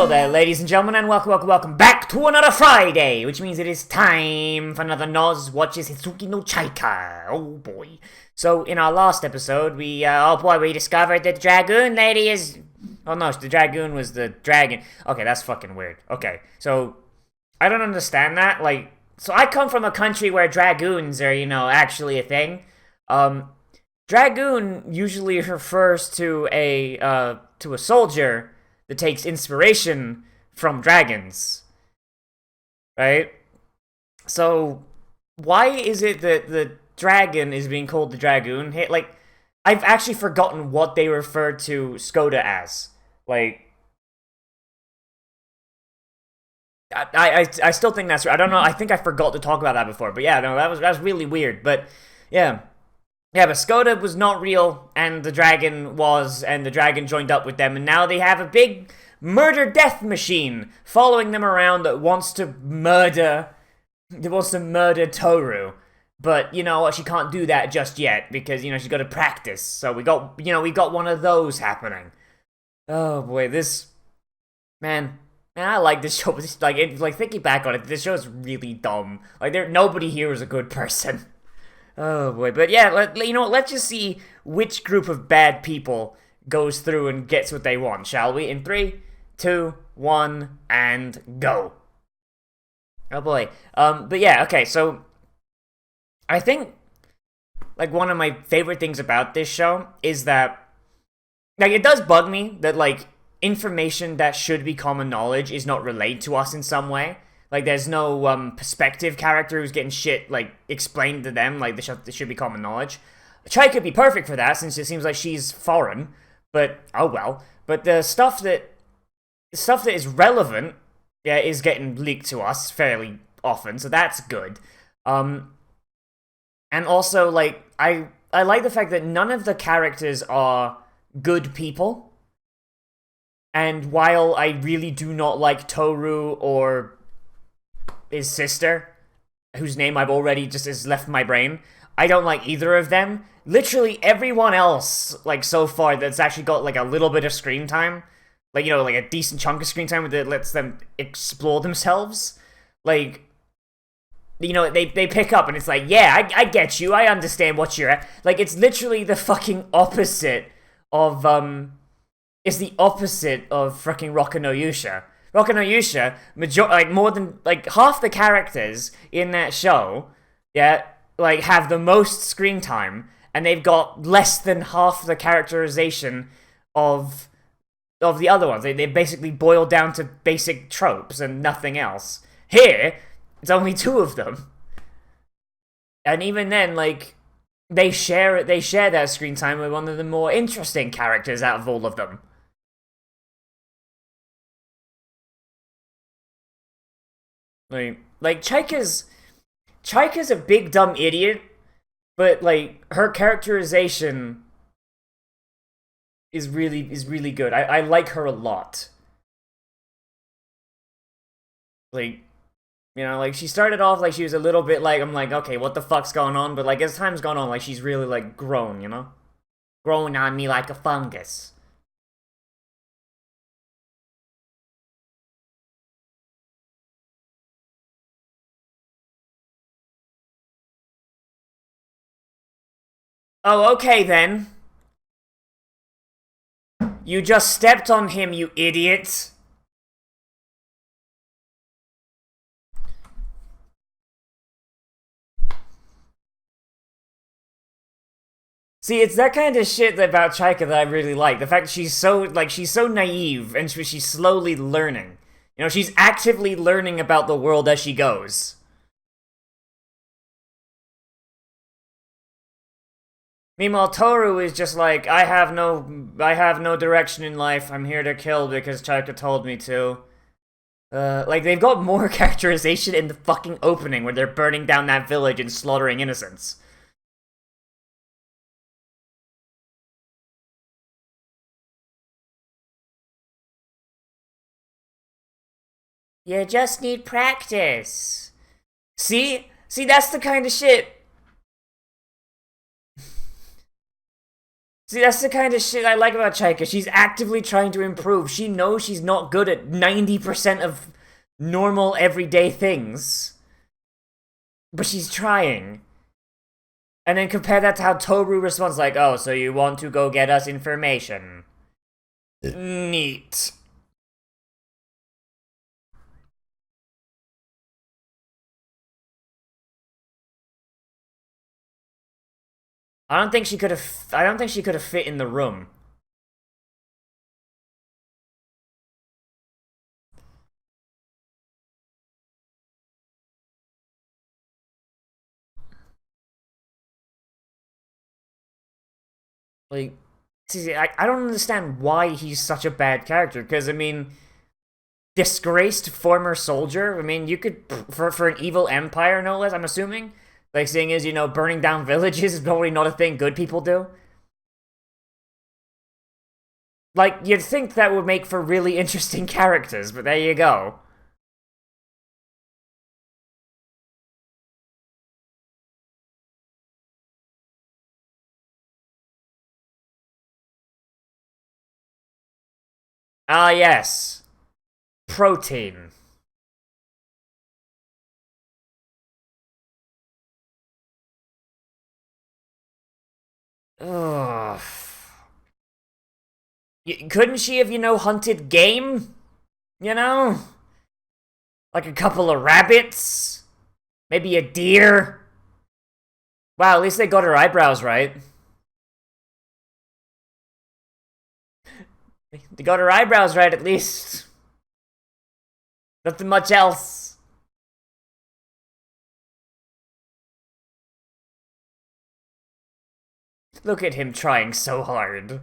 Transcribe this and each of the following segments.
Hello there, ladies and gentlemen, and welcome back to another Friday, which means it is time for another Nozz watches Hitsugi no Chaika. Oh boy. So, in our last episode, we discovered that the Dragoon lady is... Oh no, the Dragoon was the dragon. Okay, that's fucking weird. Okay, so, I don't understand that, so I come from a country where Dragoons are, actually a thing. Dragoon usually refers to a soldier that takes inspiration from dragons, right? So, why is it that the dragon is being called the Dragoon? Hey, I've actually forgotten what they refer to Skoda as. I still think that's right. I don't know. I think I forgot to talk about that before. But yeah, no, that was really weird. But yeah. Yeah, but Skoda was not real, and the dragon was, and the dragon joined up with them, and now they have a big murder-death machine following them around that wants to murder Toru. But, she can't do that just yet, because, she's got to practice. So we got one of those happening. Oh boy, man, I like this show, but thinking back on it, this show is really dumb. Nobody here is a good person. Oh boy, but yeah, let's just see which group of bad people goes through and gets what they want, shall we? In 3, 2, 1, and go. Oh boy. But yeah, okay, so I think one of my favorite things about this show is that it does bug me that information that should be common knowledge is not relayed to us in some way. There's no perspective character who's getting shit, explained to them, this should be common knowledge. Chaika could be perfect for that, since it seems like she's foreign, but, oh well. But the stuff that is relevant, yeah, is getting leaked to us fairly often, so that's good. And also, I like the fact that none of the characters are good people. And while I really do not like Toru or his sister, whose name I've already just has left my brain, I don't like either of them. Literally everyone else, so far, that's actually got, a little bit of screen time, a decent chunk of screen time that lets them explore themselves, they pick up and it's yeah, I get you, I understand what you're at. It's literally the fucking opposite of, it's the opposite of fucking Roka no Yusha. Roka no Yusha, more than, half the characters in that show, yeah, have the most screen time, and they've got less than half the characterization of the other ones. They basically boil down to basic tropes and nothing else. Here, it's only 2 of them. And even then, they share that screen time with one of the more interesting characters out of all of them. Chaika's a big dumb idiot, but her characterization is really good. I like her a lot. She started off she was a little bit I'm okay, what the fuck's going on? But as time's gone on, she's really grown, growing on me like a fungus. Oh, okay then. You just stepped on him, you idiot. See, it's that kind of shit about Chaika that I really like. The fact that she's so naive, and she's slowly learning. She's actively learning about the world as she goes. Meanwhile, Toru is just I have no direction in life. I'm here to kill because Chaika told me to. They've got more characterization in the fucking opening where they're burning down that village and slaughtering innocents. You just need practice. See, that's the kind of shit. See, that's the kind of shit I like about Chaika. She's actively trying to improve. She knows she's not good at 90% of normal, everyday things. But she's trying. And then compare that to how Toru responds, like, oh, so you want to go get us information. Neat. I don't think she could have fit in the room. Like, see, I don't understand why he's such a bad character, because, I mean, disgraced former soldier, I mean, you could, for an evil empire, no less, I'm assuming? Like, seeing as, burning down villages is probably not a thing good people do. Like, you'd think that would make for really interesting characters, but there you go. Ah, yes. Protein. Ugh. Couldn't she have, hunted game? You know? Like a couple of rabbits? Maybe a deer? Wow, at least they got her eyebrows right. They got her eyebrows right, at least. Nothing much else. Look at him trying so hard.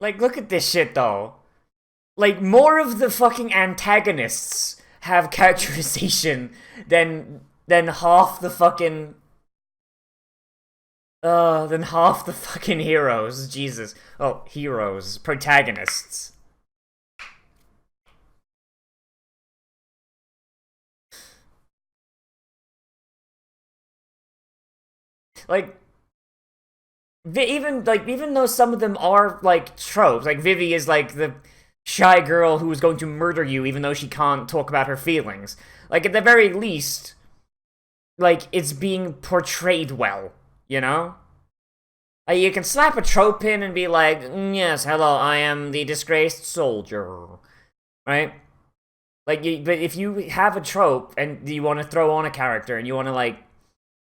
Like, look at this shit, though. Like, more of the fucking antagonists have characterization than half the fucking than half the fucking heroes. Jesus. Oh, heroes. Protagonists. Like, even though some of them are, like, tropes, like, Vivi is, like, the shy girl who is going to murder you even though she can't talk about her feelings. Like, at the very least, like, it's being portrayed well, you know? You can slap a trope in and be like, yes, hello, I am the disgraced soldier, right? Like, but if you have a trope and you want to throw on a character and you want to, like,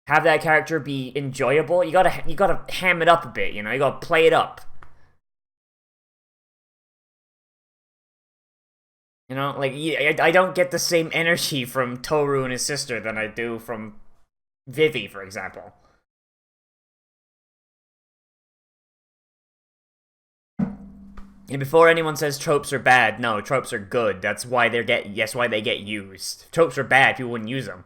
have that character be enjoyable, you gotta ham it up a bit, you gotta play it up. Like, I don't get the same energy from Toru and his sister than I do from Vivi, for example. And before anyone says tropes are bad, no, tropes are good. That's why they get used. If tropes are bad, people wouldn't use them.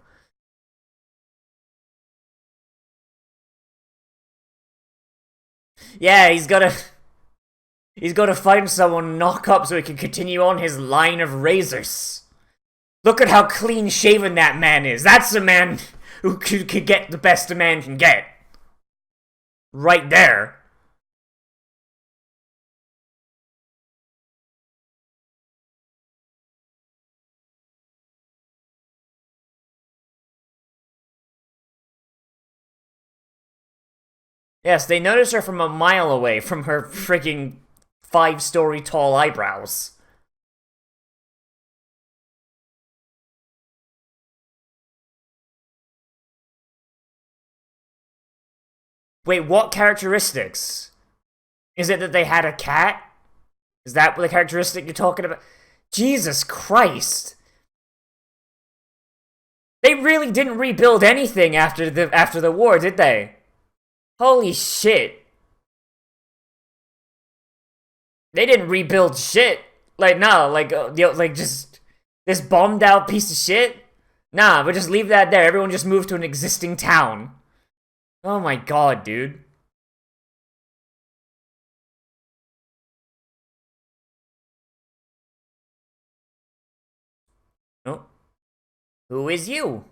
Yeah, he's gotta find someone to knock up so he can continue on his line of razors. Look at how clean shaven that man is. That's a man who could get the best a man can get. Right there. Yes, they notice her from a mile away from her freaking 5-story tall eyebrows. Wait, what characteristics? Is it that they had a cat? Is that the characteristic you're talking about? Jesus Christ. They really didn't rebuild anything after the war, did they? Holy shit. They didn't rebuild shit. Like, no, like just this bombed out piece of shit? Nah, but just leave that there. Everyone just moved to an existing town. Oh my god, dude. Oh. Who is you?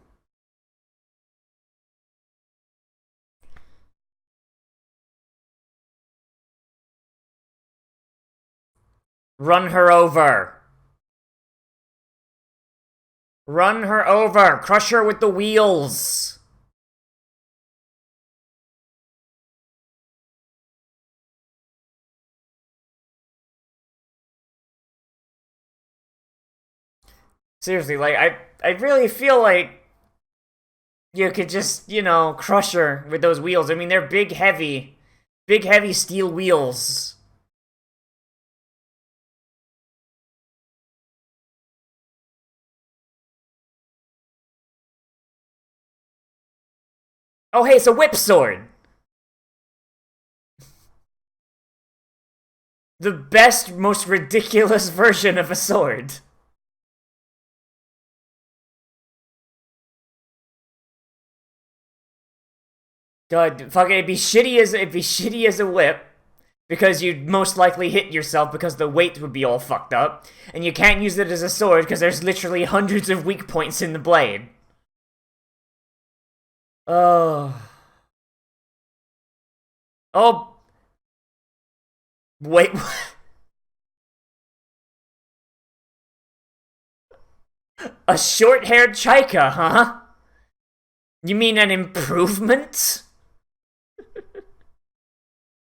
Run her over. Run her over. Crush her with the wheels. Seriously, like, I really feel like you could just, crush her with those wheels. I mean, they're big, heavy steel wheels. Oh, hey, it's a whip sword. The best, most ridiculous version of a sword. God, fuck it, it'd be shitty as a whip because you'd most likely hit yourself because the weight would be all fucked up, and you can't use it as a sword because there's literally hundreds of weak points in the blade. Oh, oh, wait, a short-haired Chaika, huh? You mean an improvement?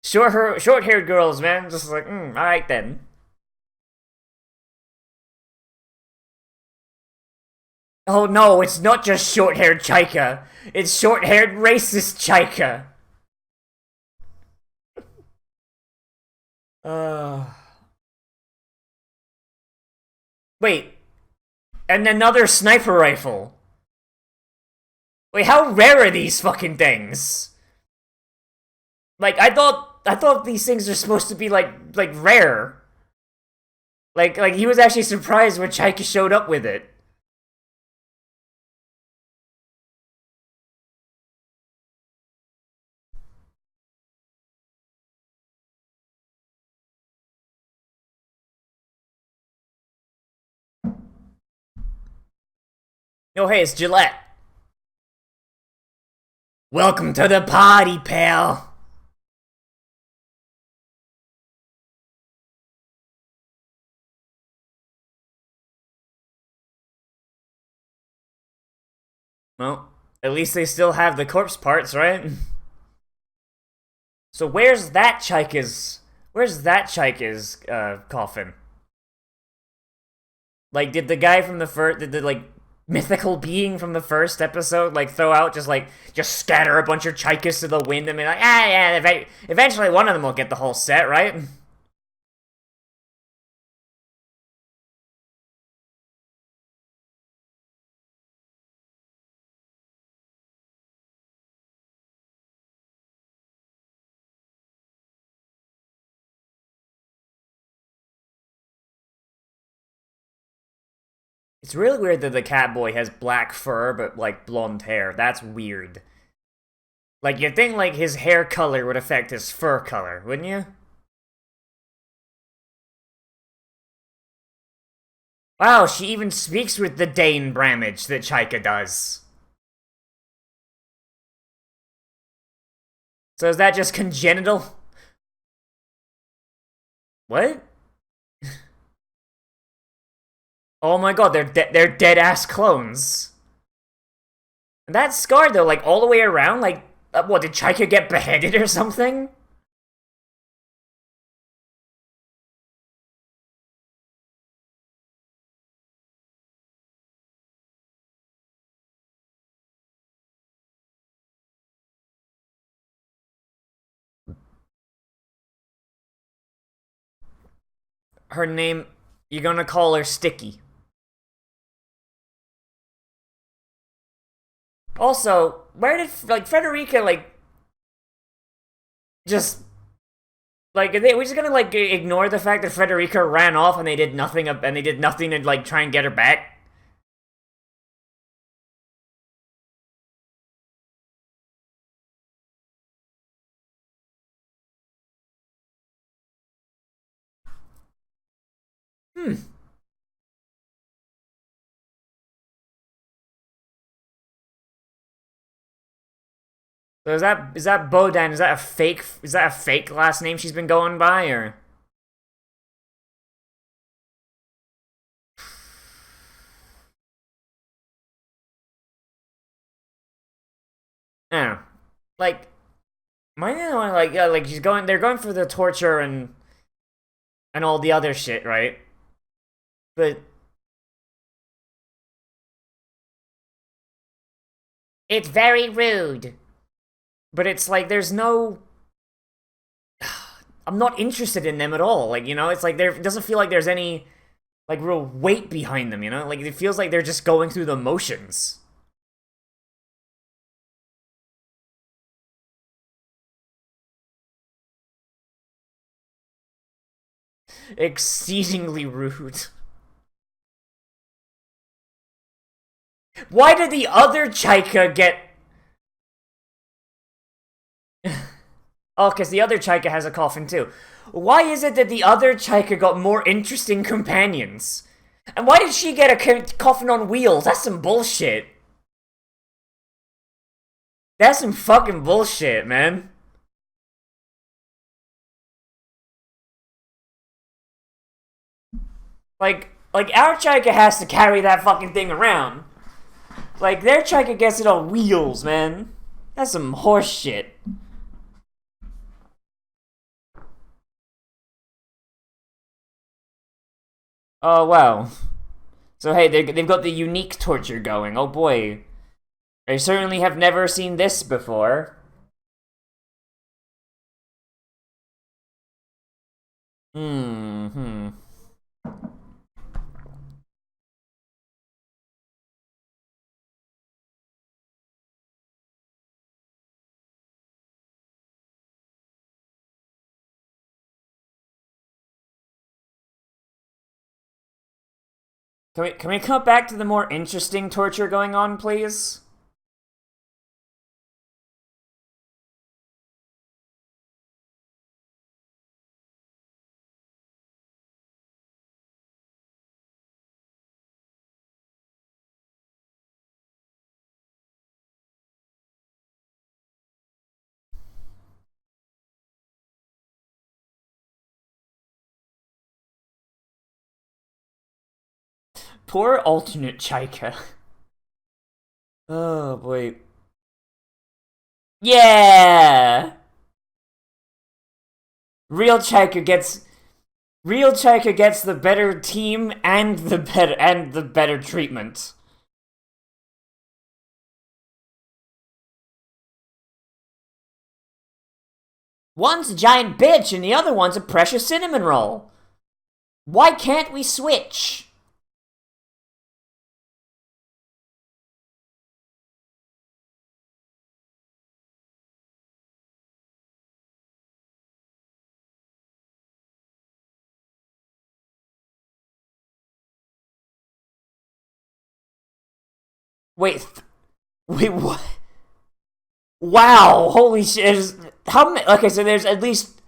Short-haired girls, man. Just like, all right then. Oh no, it's not just short-haired Chaika. It's short-haired racist Chaika. Uh. Wait, and another sniper rifle. Wait, how rare are these fucking things? Like, I thought these things are supposed to be like rare. Like he was actually surprised when Chaika showed up with it. Oh hey, it's Gillette. Welcome to the party, pal. Well, at least they still have the corpse parts, right? So where's that Chaika's coffin? Like, did the guy from the first, did the like mythical being from the first episode like throw out just scatter a bunch of Chaikers to the wind and be like, yeah, eventually one of them will get the whole set, right? It's really weird that the cat boy has black fur but like blonde hair. That's weird. Like you'd think like his hair color would affect his fur color, wouldn't you? Wow, she even speaks with the Dane Bramage that Chaika does. So is that just congenital? What? Oh my god, they're dead ass clones. And that scar though, like all the way around, like what did Chaika get beheaded or something? Her name, you're gonna call her Sticky. Also, where did like Frederica just we just gonna ignore the fact that Frederica ran off and they did nothing to like try and get her back? Hmm. So is that Bodan? Is that a fake last name she's been going by, or? I don't know. Like, my like yeah, like she's going. They're going for the torture and all the other shit, right? But it's very rude. But it's like there's no. I'm not interested in them at all. Like it's like there it doesn't feel like there's any like real weight behind them. Like it feels like they're just going through the motions. Exceedingly rude. Why did the other Chaika get? Oh, because the other Chaika has a coffin too. Why is it that the other Chaika got more interesting companions? And why did she get a coffin on wheels? That's some bullshit. That's some fucking bullshit, man. Like our Chaika has to carry that fucking thing around. Like their Chaika gets it on wheels, man. That's some horse shit. Oh wow. So hey, they've got the unique torture going. Oh boy, I certainly have never seen this before. Hmm. Can we come back to the more interesting torture going on, please? Poor alternate Chaika. Oh boy. Yeah. Real Chaika gets Real Chaika gets the better team and the better treatment. One's a giant bitch and the other one's a precious cinnamon roll. Why can't we switch? Wait, wait, what? Wow, holy shit! How many? Okay, so there's at least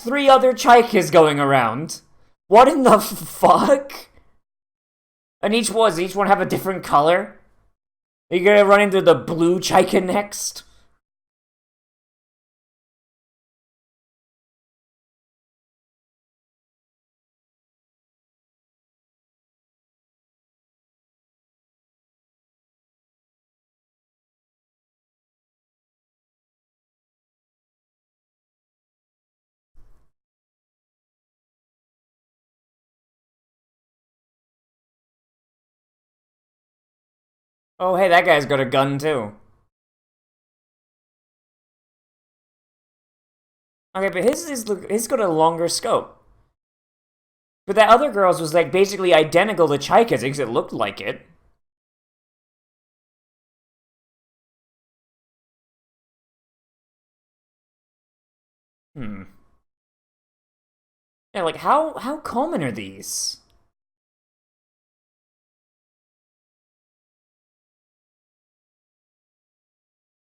three other Chaikas going around. What in the fuck? And each one have a different color? Are you gonna run into the blue Chaika next? Oh, hey, that guy's got a gun too. Okay, but his got a longer scope. But that other girl's was like basically identical to Chaika's because it looked like it. Hmm. Yeah, like how common are these?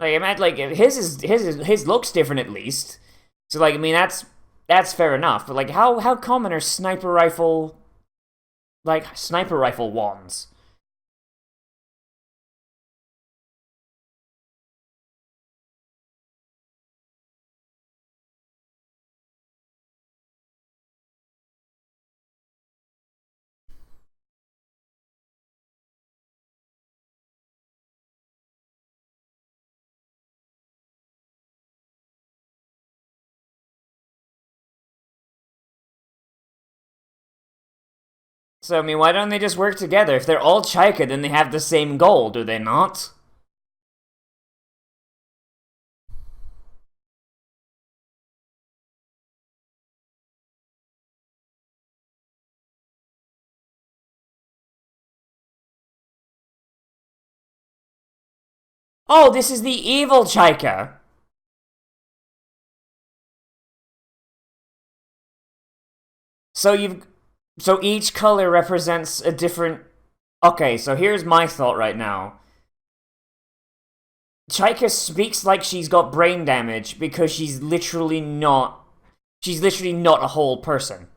Like, imagine like his looks different at least. So like, I mean that's fair enough. But like, how common are sniper rifle wands? So, I mean, why don't they just work together? If they're all Chaika, then they have the same goal, do they not? Oh, this is the evil Chaika! So so each color represents a different... Okay, so here's my thought right now. Chaika speaks like she's got brain damage because she's literally not a whole person.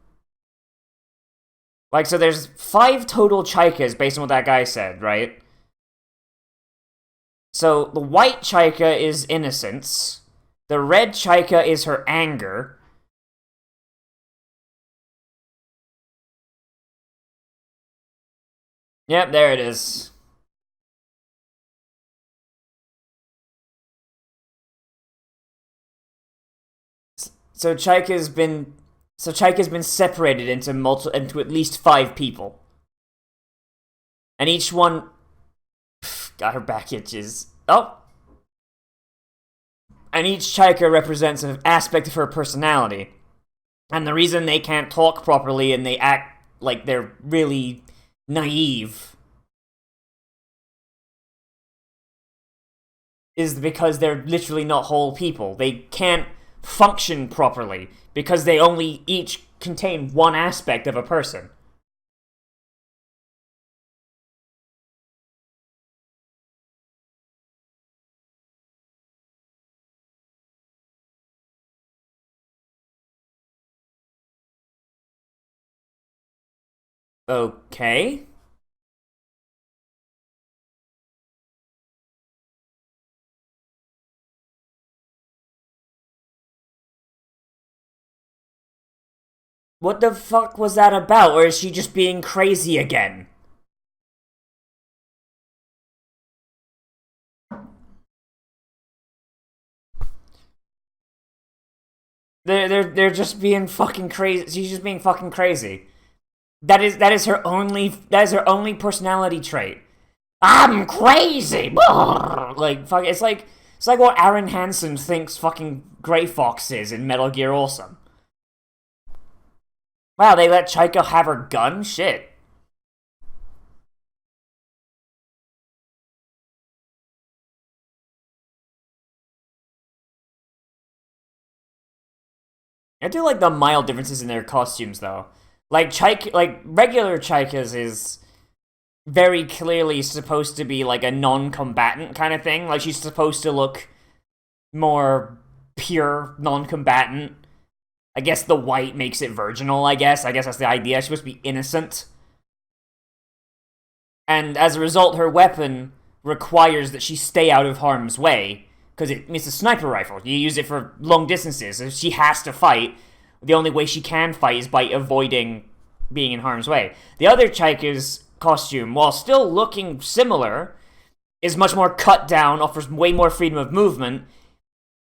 Like, so there's 5 total Chaikas based on what that guy said, right? So the white Chaika is innocence. The red Chaika is her anger. Yep, there it is. So Chaika's been separated into at least 5 people. And each one got her back itches. Oh. And each Chaika represents an aspect of her personality. And the reason they can't talk properly and they act like they're really naive is because they're literally not whole people. They can't function properly because they only each contain one aspect of a person. Okay. What the fuck was that about? Or is she just being crazy again? They're just being fucking crazy. She's just being fucking crazy. That is her only personality trait. I'm crazy. Like fuck. It's like what Aaron Hansen thinks fucking Grey Fox is in Metal Gear Awesome. Wow, they let Chaika have her gun? Shit. I do like the mild differences in their costumes though. Like regular Chaikas is very clearly supposed to be like a non-combatant kind of thing. Like she's supposed to look more pure non-combatant. I guess the white makes it virginal, I guess. I guess that's the idea. She's supposed to be innocent. And as a result, her weapon requires that she stay out of harm's way. Because it's a sniper rifle. You use it for long distances. If she has to fight, the only way she can fight is by avoiding being in harm's way. The other Chaika's costume, while still looking similar, is much more cut down, offers way more freedom of movement,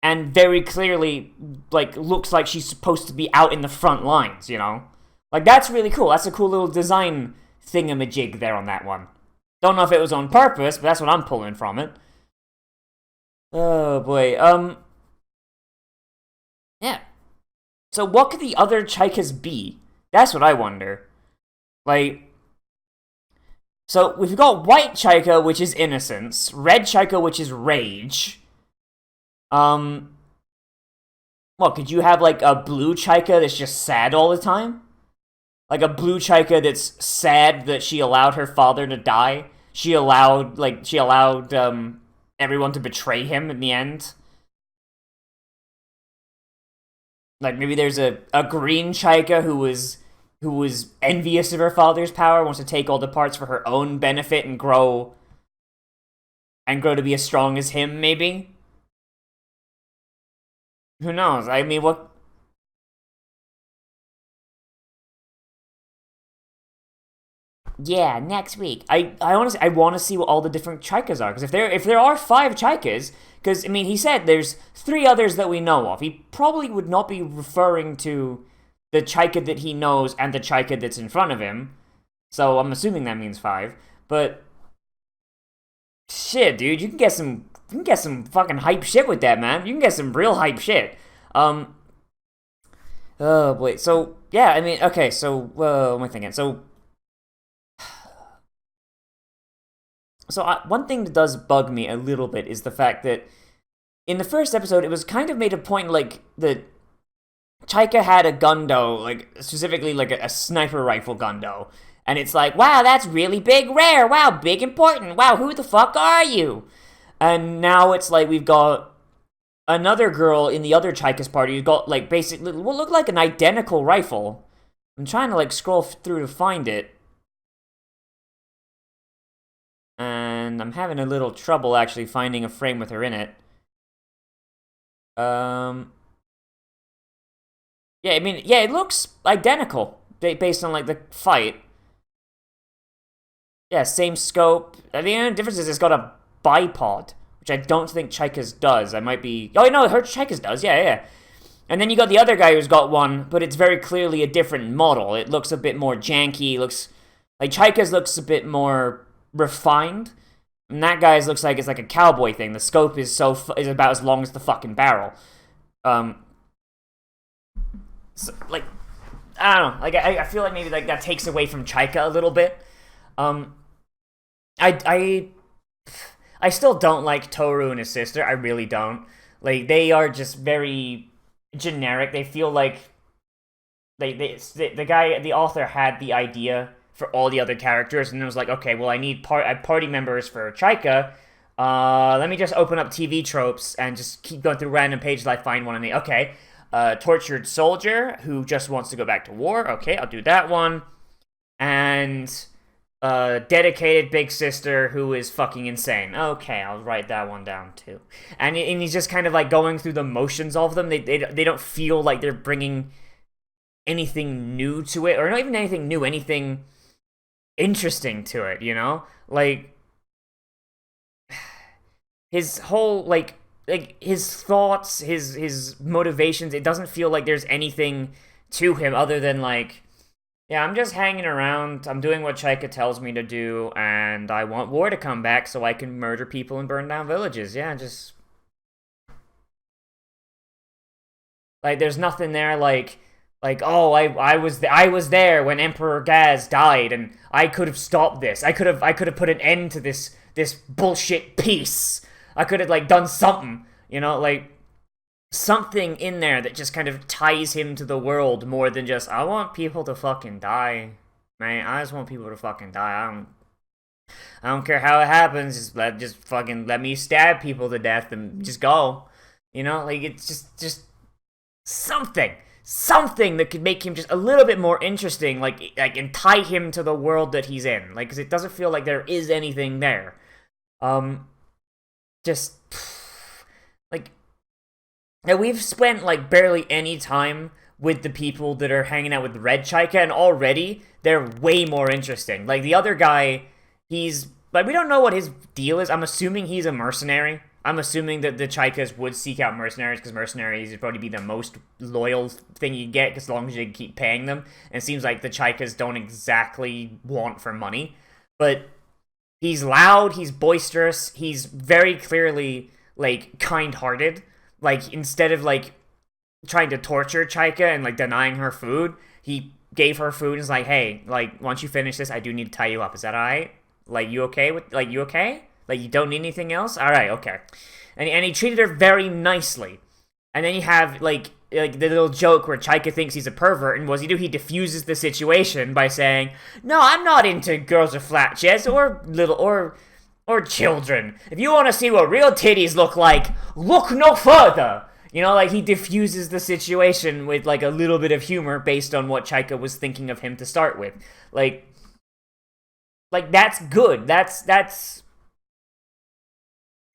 and very clearly, like, looks like she's supposed to be out in the front lines, you know? Like, that's really cool. That's a cool little design thingamajig there on that one. Don't know if it was on purpose, but that's what I'm pulling from it. Oh, boy. Yeah. So what could the other Chaikas be? That's what I wonder. Like, so we've got white Chaika, which is innocence, red Chaika, which is rage. What, could you have, like, a blue Chaika that's just sad all the time? Like a blue Chaika that's sad that she allowed her father to die? She allowed everyone to betray him in the end? Like, maybe there's a green Chaika who was envious of her father's power, wants to take all the parts for her own benefit and grow to be as strong as him, maybe? Who knows? I mean, what... Yeah, next week. I honestly I want to see what all the different Chaikas are, because if there are 5 Chaikas, because I mean he said there's 3 others that we know of. He probably would not be referring to the Chaika that he knows and the Chaika that's in front of him. So I'm assuming that means 5. But shit, dude, you can get some fucking hype shit with that, man. You can get some real hype shit. Um, oh boy. So yeah, I mean, okay. So what am I thinking? One thing that does bug me a little bit is the fact that in the first episode, it was kind of made a point like that Chaika had a gundo, like specifically like a sniper rifle gundo, and it's like, wow, that's really big, rare. Wow, big, important. Wow, who the fuck are you? And now it's like we've got another girl in the other Chaika's party who's got like basically what look like an identical rifle. I'm trying to like scroll through to find it, and I'm having a little trouble actually finding a frame with her in it. Um, yeah, I mean, yeah, it looks identical based on like the fight. Yeah, same scope. The only difference is it's got a bipod, which I don't think Chaika's does. I might be. Oh no, her Chaika's does. Yeah, yeah. And then you got the other guy who's got one, but it's very clearly a different model. It looks a bit more janky. Looks like Chaika's looks a bit more refined, and that guy's looks like it's like a cowboy thing. The scope is is about as long as the fucking barrel. Um, so, like I don't know. Like I feel like maybe like that takes away from Chaika a little bit. Um, I I still don't like Toru and his sister. I really don't. Like they are just very generic. They feel like the guy, the author had the idea for all the other characters, and it was like, okay, well, I need party members for Chaika. Let me just open up TV tropes and just keep going through random pages till I find one. And okay, tortured soldier who just wants to go back to war. Okay, I'll do that one. And dedicated big sister who is fucking insane. Okay, I'll write that one down too. And he's just kind of like going through the motions of them. They don't feel like they're bringing anything new to it, or not even anything new, anything interesting to it, you know? Like his whole like his thoughts, his motivations, it doesn't feel like there's anything to him other than like, yeah, I'm just hanging around, I'm doing what Chaika tells me to do, and I want war to come back so I can murder people and burn down villages. Yeah, just like there's nothing there like oh I was there when Emperor Gaz died and I could have stopped this. I could have put an end to this bullshit peace. I could have like done something, you know, like something in there that just kind of ties him to the world more than just I want people to fucking die. Man, I just want people to fucking die. I don't care how it happens. Just fucking let me stab people to death and just go. You know, like it's just something that could make him just a little bit more interesting, like and tie him to the world that he's in, like because it doesn't feel like there is anything there. Just like we've spent like barely any time with the people that are hanging out with Red Chaika, and already they're way more interesting. Like the other guy, he's like we don't know what his deal is. I'm assuming he's a mercenary. I'm assuming that the Chaikas would seek out mercenaries because mercenaries would probably be the most loyal thing you get as long as you keep paying them. And it seems like the Chaikas don't exactly want for money. But he's loud, he's boisterous, he's very clearly, like, kind-hearted. Like, instead of, like, trying to torture Chaika and, like, denying her food, he gave her food and was like, hey, like, once you finish this, I do need to tie you up. Is that alright? Like, you okay with, like, you okay? Like, you don't need anything else? Alright, okay. And he treated her very nicely. And then you have, like the little joke where Chaika thinks he's a pervert, and what does he do? He diffuses the situation by saying, no, I'm not into girls with flat chests, or children. If you want to see what real titties look like, look no further! You know, like, he diffuses the situation with, like, a little bit of humor based on what Chaika was thinking of him to start with. Like, that's good. That's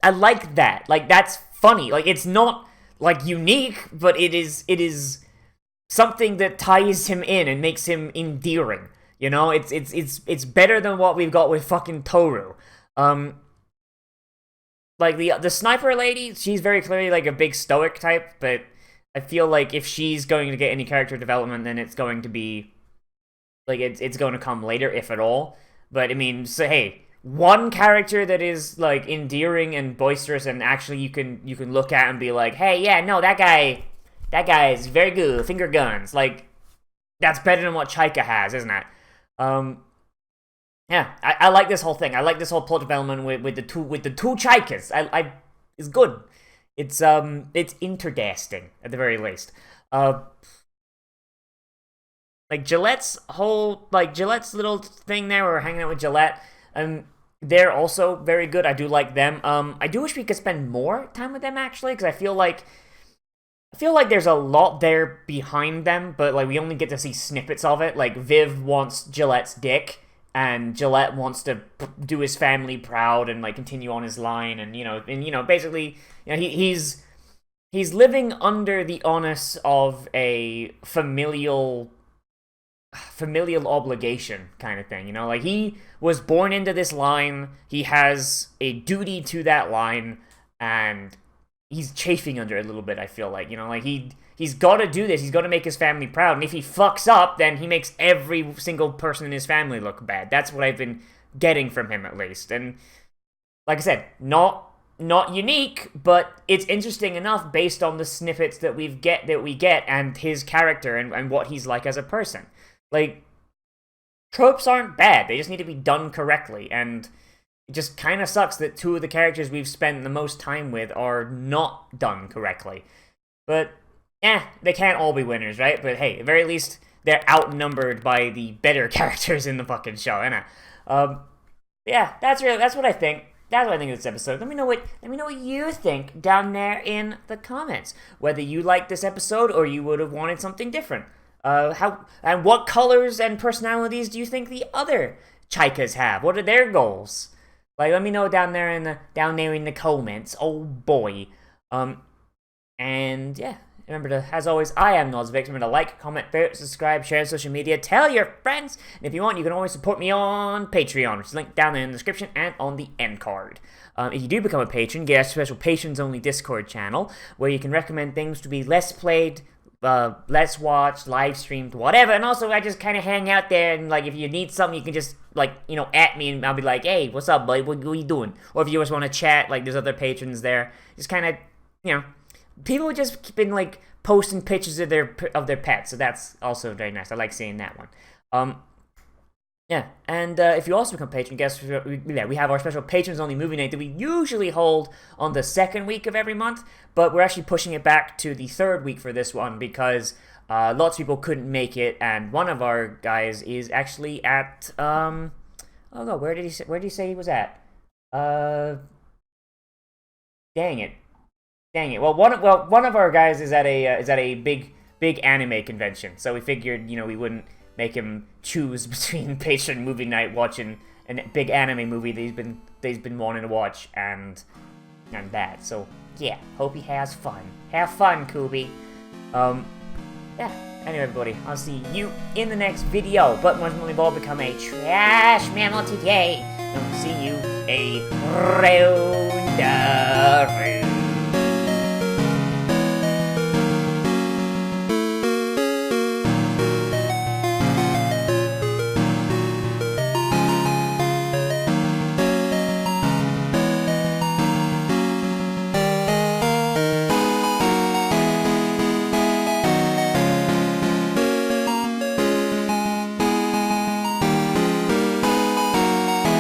I like that. Like, that's funny. Like, it's not, like, unique, but it is something that ties him in and makes him endearing. You know, it's better than what we've got with fucking Toru. Like, the sniper lady, she's very clearly, like, a big stoic type, but I feel like if she's going to get any character development, then it's going to be Like, it's going to come later, if at all. But, I mean, so, hey, one character that is, like, endearing and boisterous and actually you can look at and be like, hey, yeah, no, that guy is very good, finger guns. Like, that's better than what Chaika has, isn't it? Yeah, I like this whole thing. I like this whole plot development with the two Chaikers. It's good. It's interesting at the very least. Like Gillette's little thing there, where we're hanging out with Gillette. They're also very good. I do like them. I do wish we could spend more time with them actually, because I feel like there's a lot there behind them, but like we only get to see snippets of it. Like Viv wants Gillette's dick, and Gillette wants to do his family proud and like continue on his line, and basically, he's living under the onus of a familial obligation kind of thing. Like he was born into this line, he has a duty to that line, and he's chafing under it a little bit. I feel like he's got to do this. He's got to make his family proud, and if he fucks up, then he makes every single person in his family look bad. That's what I've been getting from him, at least. And like I said, not unique, but it's interesting enough based on the snippets that we get and his character and what he's like as a person. Like, tropes aren't bad. They just need to be done correctly, and it just kind of sucks that two of the characters we've spent the most time with are not done correctly. But, they can't all be winners, right? But hey, at the very least, they're outnumbered by the better characters in the fucking show, innit? Yeah, that's what I think. That's what I think of this episode. Let me know what you think down there in the comments. Whether you liked this episode or you would have wanted something different. What colors and personalities do you think the other Chaikers have? What are their goals? Like, let me know down there in the comments. Oh boy. And yeah, remember to, as always, I am Nozz. Remember to like, comment, favorite, subscribe, share on social media, tell your friends, and if you want, you can always support me on Patreon, which is linked down there in the description and on the end card. If you do become a patron, get a special patrons-only Discord channel where you can recommend things to be less played, less watched, live streamed, whatever. And also, I just kind of hang out there, and like, if you need something, you can just at me, and I'll be like, hey, what's up, buddy? What are you doing? Or if you just want to chat, like, there's other patrons there. Just kind of, people have just been like posting pictures of their pets, so that's also very nice. I like seeing that one. Yeah, and if you also become a patron, guess we have our special patrons-only movie night that we usually hold on the second week of every month, but we're actually pushing it back to the third week for this one because lots of people couldn't make it, and one of our guys is actually at oh no, where did he say he was at? Dang it. Well, one of our guys is at a big anime convention, so we figured we wouldn't make him choose between patron movie night watching a big anime movie that he's been wanting to watch and that. So yeah, hope he has fun. Have fun, Kubi. Yeah. Anyway, everybody, I'll see you in the next video. But most importantly of all, become a trash mammal today. And we'll see you around the